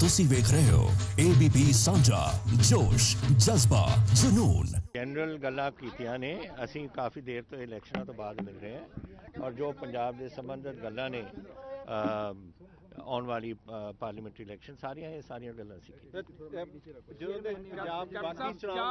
ਤੁਸੀਂ ਵੇਖ ਰਹੇ ਹੋ ABP ਸਾਂਝਾ ਜੋਸ਼ ਜਜ਼ਬਾ ਜਨੂਨ। जनरल गल्लां कीतियां ने असीं काफ़ी देर तो इलैक्शनां तो बाद मिल रहे हैं और जो पंजाब दे संबंधित गल्लां ने आने वाली पार्लियामेंट्री इलैक्शन सारियां गल्लां सी क्या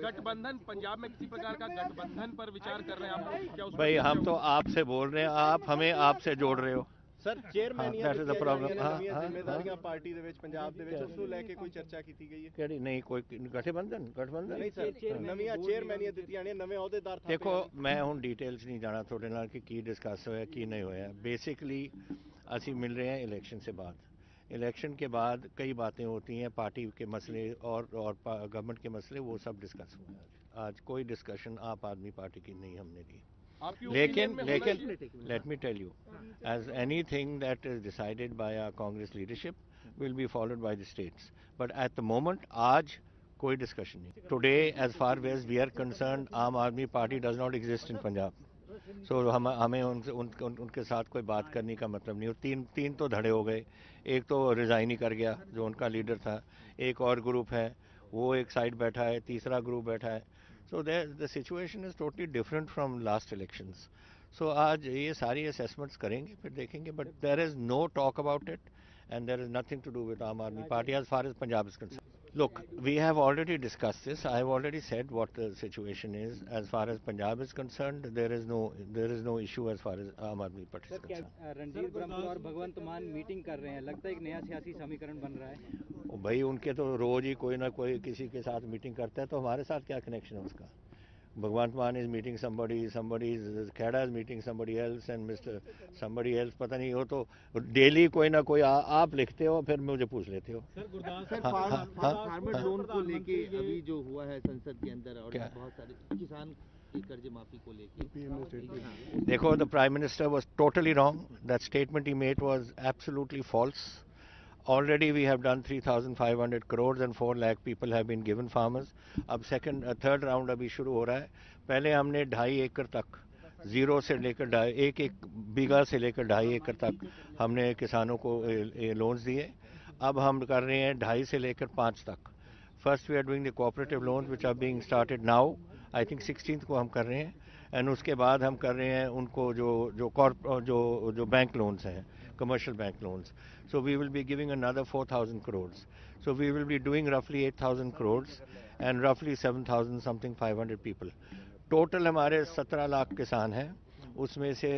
गठबंधन पंजाब में किसी प्रकार का गठबंधन पर विचार कर रहे हैं आप लोग? क्या भाई हम तो आपसे बोल रहे हैं, आप हमें आपसे जोड़ रहे हो। सर चेयरमैनियां that is the problem। ਜ਼ਿੰਮੇਵਾਰੀਆਂ ਪਾਰਟੀ ਦੇ ਵਿੱਚ ਪੰਜਾਬ ਦੇ ਵਿੱਚ ਉਸ ਨੂੰ ਲੈ ਕੇ ਕੋਈ ਚਰਚਾ ਕੀਤੀ ਗਈ ਹੈ? ਕਿਹੜੀ ਨਹੀਂ ਕੋਈ ਗਠਬੰਧਨ ਨਹੀਂ ਸਰ, ਨਵੀਆਂ ਚੇਅਰਮੈਨੀਆਂ ਦਿੱਤੀਆਂ ਨੇ, ਨਵੇਂ ਅਹੁਦੇਦਾਰ ਥਾਪੇ देखो मैं ਹੁਣ डिटेल्स नहीं जाना थोड़े नाल कि की डिस्कस होया की नहीं होया। बेसिकली असी मिल रहे हैं इलेक्शन से बाद। इलेक्शन के बाद कई बातें होती हैं, पार्टी के मसले और गवर्नमेंट के मसले, वो सब डिस्कस हुए। आज कोई डिस्कशन आप आदमी पार्टी की नहीं हमने की। लेकिन let me tell you, as anything that is decided by our Congress leadership will be followed by the states, but at the moment आज कोई discussion नहीं। Today as far as we are concerned, Aam Aadmi Party does not exist in Punjab, so हमें उनके साथ कोई बात करने का मतलब नहीं। और तीन तो धड़े हो गए, एक तो रिजाइन ही कर गया जो उनका लीडर था, एक और ग्रुप है वो एक साइड बैठा है, तीसरा ग्रुप बैठा है। So the situation is totally different from last elections. So आज ये सारी assessments करेंगे, फिर देखेंगे, but there is no talk about it and there is nothing to do with Aam Aadmi Party as far as Punjab is concerned. Look, we have already discussed this. I have already said what the situation is. As far as Punjab is concerned, there is no issue as far as Aam Aadmi Party is concerned. Ranjit Brahmapur और भगवंत मान meeting कर रहे हैं, लगता है एक नया सियासी समीकरण बन रहा है। भाई उनके तो रोज ही कोई ना कोई किसी के साथ मीटिंग करता है, तो हमारे साथ क्या कनेक्शन है उसका? Bhagwant Mann is meeting somebody Khera is meeting somebody else and Mr. somebody else, पता नहीं हो तो डेली कोई ना कोई आप लिखते हो फिर मुझे पूछ लेते हो। सर फार्मर लोन को लेके अभी जो हुआ है संसद के अंदर और बहुत सारे किसान की कर्ज माफी को लेके, देखो, the prime minister was totally wrong. That statement he made was absolutely false. Already we have done 3,500 crores and 4 lakh people have been given farmers. अब थर्ड राउंड अभी शुरू हो रहा है। पहले हमने 2.5 एकड़ तक, जीरो से लेकर एक बीघा से लेकर 2.5 एकड़ तक हमने किसानों को लोन्स दिए। अब हम कर रहे हैं 2.5 से लेकर 5 तक। First we are doing the cooperative loans which are being started now. I think 16th को हम कर रहे हैं एंड उसके बाद हम कर रहे हैं उनको जो बैंक लोन्स हैं, commercial bank loans. So we will be giving another 4,000 crores. So we will be doing roughly 8,000 crores and roughly 7,000 something 500 people. Total हमारे 17 लाख किसान हैं, उसमें से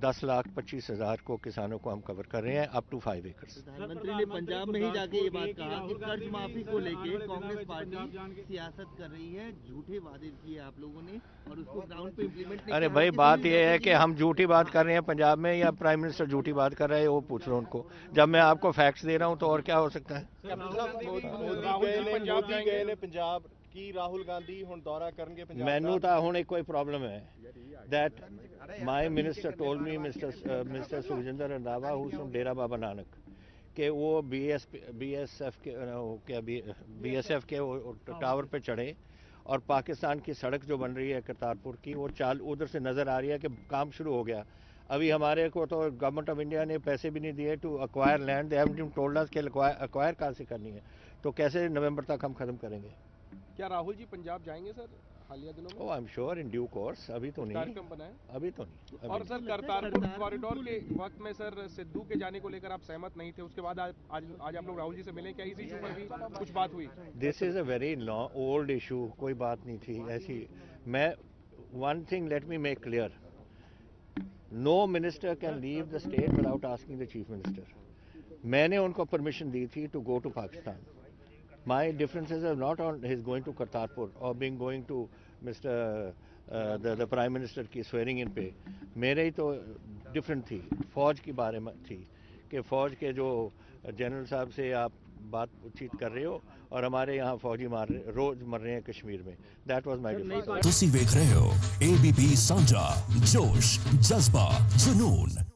10,25,000 को किसानों को हम कवर कर रहे हैं अप टू 5 एकड़। प्रधानमंत्री ने पंजाब में ही जाके ये बात कहा कि कर्ज माफी को लेके कांग्रेस पार्टी सियासत कर रही है, झूठे वादे किए आप लोगों ने और उसको ग्राउंड पे इम्प्लीमेंट नहीं। अरे भाई, बात ये है कि हम झूठी बात कर रहे हैं पंजाब में या प्राइम मिनिस्टर झूठी बात कर रहे हैं, वो पूछ रहे हैं उनको। जब मैं आपको फैक्ट्स दे रहा हूँ तो और क्या हो सकता है? मोदी गए ने पंजाब की, राहुल गांधी हुण दौरा करनगे पंजाब। मैनू तां हुण एक कोई प्रॉब्लम है that my minister told me, Mr. Sukhjinder Randhawa, who's from Dera Baba Nanak, कि वो BSF के टावर पे चढ़े और पाकिस्तान की सड़क जो बन रही है करतारपुर की, वो उधर से नज़र आ रही है कि काम शुरू हो गया। अभी हमारे को तो गवर्नमेंट ऑफ इंडिया ने पैसे भी नहीं दिए to acquire land. They haven't even told us कि अक्वायर कहाँ से करनी है, तो कैसे नवंबर तक हम खत्म करेंगे? क्या राहुल जी पंजाब जाएंगे सर हालिया दिनों में? I am sure in due course. अभी तो नहीं, कार्यक्रम बनाए अभी तो नहीं। और सर करतारपुर कॉरिडोर के वक्त में सर सिद्धू के जाने को लेकर आप सहमत नहीं थे, उसके बाद आज आप लोग राहुल जी से मिले, क्या इस इशू पर भी कुछ बात हुई? This is a very old issue, कोई बात नहीं थी ऐसी। मैं one thing let me make clear, no minister can leave the state without asking the chief minister. मैंने उनको परमिशन दी थी to go to Pakistan. My differences are not on his going to Kartarpur or going to Mr. the Prime Minister की swearing in पे। मेरे ही तो different थी, फौज की बारे में थी कि फौज के जो जनरल साहब से आप बातचीत कर रहे हो और हमारे यहाँ फौजी रोज मर रहे हैं कश्मीर में। That was my difference। ਤੁਸੀਂ ਵੇਖ ਰਹੇ ਹੋ ABP ਸਾਂਝਾ ਜੋਸ਼ ਜਜ਼ਬਾ ਜਨੂਨ।